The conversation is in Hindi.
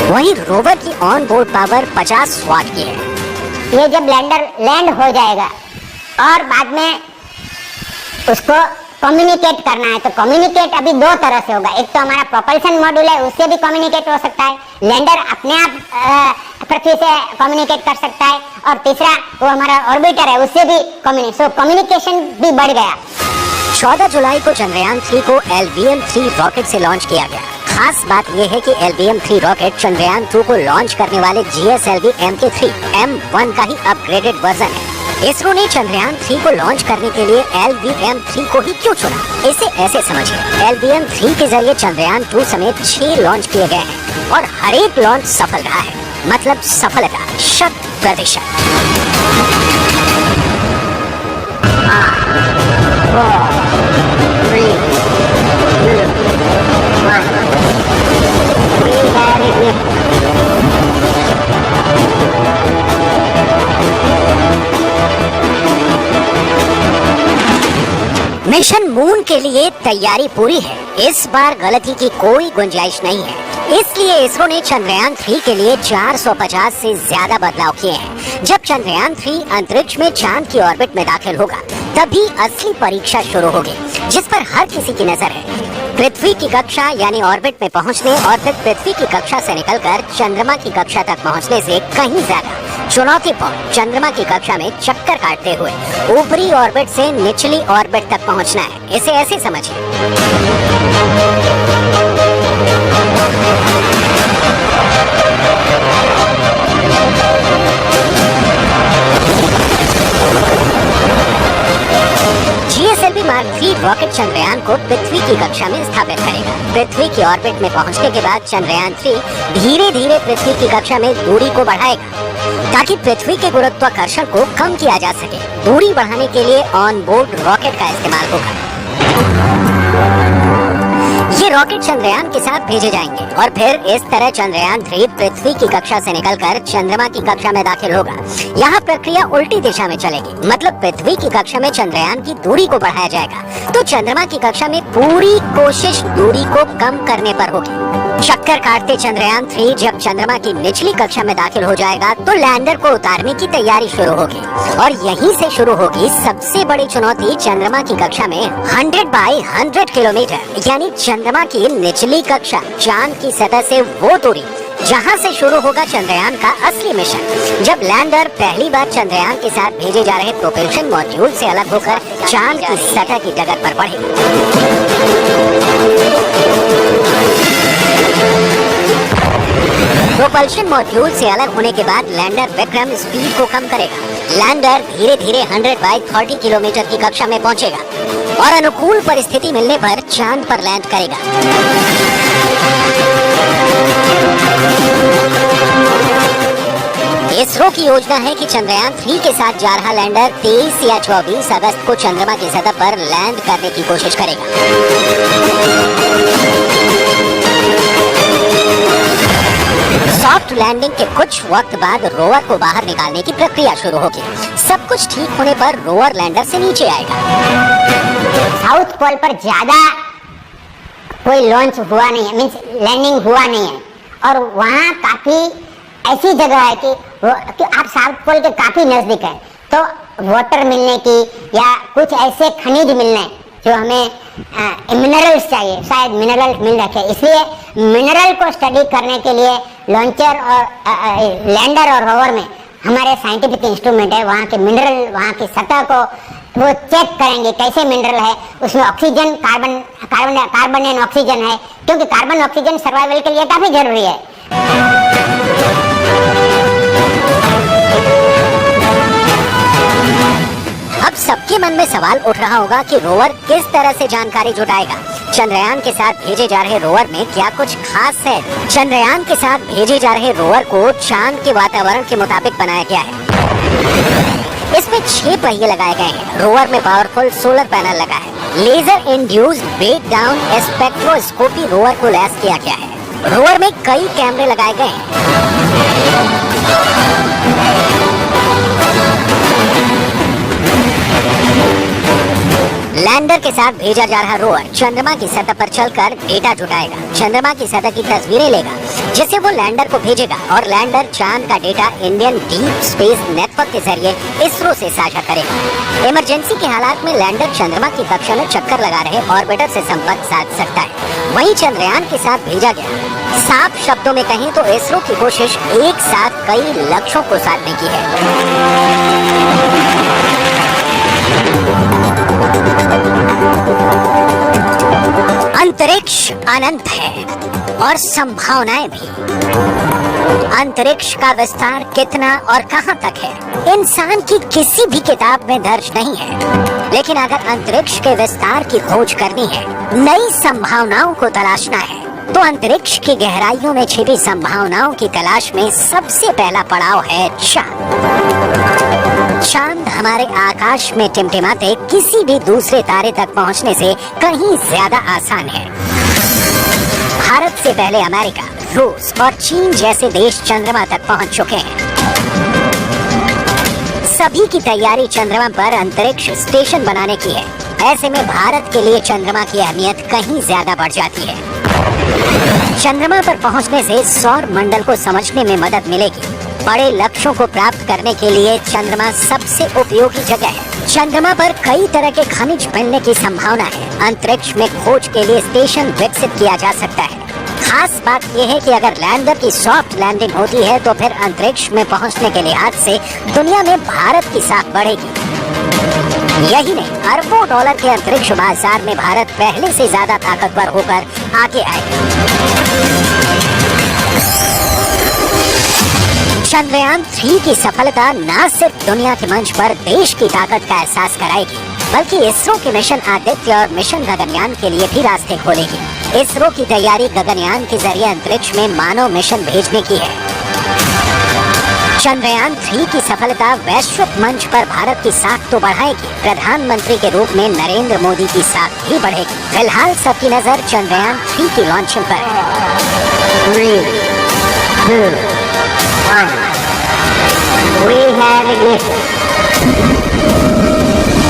वहीं रोवर की ऑन बोर्ड पावर 50 वाट की है। ये जब लैंडर लैंड हो जाएगा और बाद में उसको कम्युनिकेट करना है, तो कम्युनिकेट अभी दो तरह से होगा। एक तो हमारा प्रोपल्शन मॉड्यूल है, उससे भी कम्युनिकेट हो सकता है। लैंडर अपने आप पृथ्वी से कम्युनिकेट कर सकता है। और तीसरा वो हमारा ऑर्बिटर है, उससे भी कम्युनिकेशन भी बढ़ गया। 14 जुलाई को चंद्रयान 3 को LVM-3 रॉकेट से लॉन्च किया गया। खास बात यह है कि LVM-3 रॉकेट चंद्रयान 2 को लॉन्च करने वाले GSLV MK3 M1 का ही अपग्रेडेड वर्जन है। इसरो ने चंद्रयान 3 को लॉन्च करने के लिए LVM-3 को ही क्यों चुना, इसे ऐसे समझिए। LVM-3 के जरिए चंद्रयान 2 समेत 6 लॉन्च किए गए हैं और हर एक लॉन्च सफल रहा है। मतलब सफलता 100%। मिशन मून के लिए तैयारी पूरी है। इस बार गलती की कोई गुंजाइश नहीं है। इसलिए इसरो ने चंद्रयान 3 के लिए 450 से ज्यादा बदलाव किए हैं। जब चंद्रयान 3 अंतरिक्ष में चांद की ऑर्बिट में दाखिल होगा, तभी असली परीक्षा शुरू होगी, जिस पर हर किसी की नजर है। पृथ्वी की कक्षा यानी ऑर्बिट में पहुंचने और फिर पृथ्वी की कक्षा से निकलकर चंद्रमा की कक्षा तक पहुंचने से कहीं ज्यादा चुनौतीपूर्ण चंद्रमा की कक्षा में चक्कर काटते हुए ऊपरी ऑर्बिट से निचली ऑर्बिट तक पहुंचना है। इसे ऐसे समझिए। GSLV Mark 3 रॉकेट चंद्रयान को पृथ्वी की कक्षा में स्थापित करेगा। पृथ्वी की ऑर्बिट में पहुंचने के बाद चंद्रयान 3 धीरे धीरे पृथ्वी की कक्षा में दूरी को बढ़ाएगा, ताकि पृथ्वी के गुरुत्वाकर्षण को कम किया जा सके। दूरी बढ़ाने के लिए ऑन बोर्ड रॉकेट का इस्तेमाल होगा। ये रॉकेट चंद्रयान के साथ भेजे जाएंगे और फिर इस तरह चंद्रयान 3 पृथ्वी की कक्षा से निकलकर चंद्रमा की कक्षा में दाखिल होगा। यहाँ प्रक्रिया उल्टी दिशा में चलेगी, मतलब पृथ्वी की कक्षा में चंद्रयान की दूरी को बढ़ाया जाएगा, तो चंद्रमा की कक्षा में पूरी कोशिश दूरी को कम करने पर होगी। चक्कर काटते चंद्रयान 3 जब चंद्रमा की निचली कक्षा में दाखिल हो जाएगा, तो लैंडर को उतारने की तैयारी शुरू होगी और यहीं से शुरू होगी सबसे बड़ी चुनौती। चंद्रमा की कक्षा में 100 बाई 100 किलोमीटर यानी चंद्रमा की निचली कक्षा, चांद की सतह से वो दूरी जहां से शुरू होगा चंद्रयान का असली मिशन। जब लैंडर पहली बार चंद्रयान के साथ भेजे जा रहे प्रोपल्शन मॉड्यूल से अलग होकर चांद की सतह की डगर पर बढ़ेगा। प्रोपल्शन मॉड्यूल से अलग होने के बाद लैंडर विक्रम स्पीड को कम करेगा। लैंडर धीरे धीरे 100 बाई 30 किलोमीटर की कक्षा में पहुंचेगा और अनुकूल परिस्थिति मिलने पर चांद पर लैंड करेगा। इसरो की योजना है कि चंद्रयान 3 के साथ जा रहा लैंडर 23 या 24 अगस्त को चंद्रमा की सतह पर लैंड करने की कोशिश करेगा। सॉफ्ट लैंडिंग के कुछ वक्त बाद रोवर को बाहर निकालने की प्रक्रिया शुरू होगी। सब कुछ ठीक होने पर रोवर लैंडर से नीचे आएगा। साउथ पोल पर ज्यादा कोई लॉन्च हुआ नहीं है, मींस लैंडिंग हुआ नहीं है, और वहाँ काफी ऐसी जगह है कि आप साउथ पोल के काफी नजदीक है, तो वाटर मिलने की या कुछ ऐसे खनिज मिलने जो हमें मिनरल्स चाहिए, शायद मिनरल मिल रखे, इसलिए मिनरल को स्टडी करने के लिए लॉन्चर और लैंडर और रोवर में हमारे साइंटिफिक इंस्ट्रूमेंट है। वहाँ के मिनरल, वहाँ की सतह को वो चेक करेंगे कैसे मिनरल है, उसमें ऑक्सीजन, कार्बन एंड ऑक्सीजन है, क्योंकि कार्बन ऑक्सीजन सर्वाइवल के लिए काफी जरूरी है। अब सबके मन में सवाल उठ रहा होगा कि रोवर किस तरह से जानकारी जुटाएगा। चंद्रयान के साथ भेजे जा रहे रोवर में क्या कुछ खास है? चंद्रयान के साथ भेजे जा रहे रोवर को चांद के वातावरण के मुताबिक बनाया गया है। इसमें 6 पहिए लगाए गए हैं। रोवर में पावरफुल सोलर पैनल लगा है। Laser induced break down spectroscopy rover को लैस किया गया है। रोवर में कई कैमरे लगाए गए हैं। लैंडर के साथ भेजा जा रहा रोवर चंद्रमा की सतह पर चलकर डेटा जुटाएगा, चंद्रमा की सतह की तस्वीरें लेगा, जिसे वो लैंडर को भेजेगा और लैंडर चांद का data Indian deep space network के जरिए इसरो से साझा करेगा। इमरजेंसी के हालात में लैंडर चंद्रमा की कक्षा में चक्कर लगा रहे ऑर्बिटर से संपर्क साध सकता है। वहीं चंद्रयान के साथ भेजा गया। साफ शब्दों में कहें तो इसरो की कोशिश एक साथ कई लक्ष्यों को साधने की है। अंतरिक्ष अनंत है और संभावनाएं भी। अंतरिक्ष का विस्तार कितना और कहां तक है इंसान की किसी भी किताब में दर्ज नहीं है, लेकिन अगर अंतरिक्ष के विस्तार की खोज करनी है, नई संभावनाओं को तलाशना है, तो अंतरिक्ष की गहराइयों में छिपी संभावनाओं की तलाश में सबसे पहला पड़ाव है चांद। चांद हमारे आकाश में टिमटिमाते किसी भी दूसरे तारे तक पहुंचने से कहीं ज्यादा आसान है। भारत से पहले अमेरिका, रूस और चीन जैसे देश चंद्रमा तक पहुंच चुके हैं। सभी की तैयारी चंद्रमा पर अंतरिक्ष स्टेशन बनाने की है। ऐसे में भारत के लिए चंद्रमा की अहमियत कहीं ज्यादा बढ़ जाती है। चंद्रमा पर पहुंचने से सौर मंडल को समझने में मदद मिलेगी। बड़े लक्ष्यों को प्राप्त करने के लिए चंद्रमा सबसे उपयोगी जगह है। चंद्रमा पर कई तरह के खनिज मिलने की संभावना है। अंतरिक्ष में खोज के लिए स्टेशन विकसित किया जा सकता है। खास बात यह है कि अगर लैंडर की सॉफ्ट लैंडिंग होती है तो फिर अंतरिक्ष में पहुंचने के लिहाज से दुनिया में भारत की साख बढ़ेगी। यही नहीं, अरबों डॉलर के अंतरिक्ष बाजार में भारत पहले से ज्यादा ताकतवर होकर आगे आएगा। चंद्रयान 3 की सफलता न सिर्फ दुनिया के मंच पर देश की ताकत का एहसास कराएगी, बल्कि इसरो के मिशन आदित्य और मिशन गगनयान के लिए भी रास्ते खोलेगी। इसरो की तैयारी गगनयान के जरिए अंतरिक्ष में मानव मिशन भेजने की है। चंद्रयान 3 की सफलता वैश्विक मंच पर भारत की साख तो बढ़ाएगी, प्रधानमंत्री के रूप में नरेंद्र मोदी की साख भी बढ़ेगी। फिलहाल सबकी नजर चंद्रयान 3 की लॉन्चिंग पर है। 3, 2, 1. We have ignition.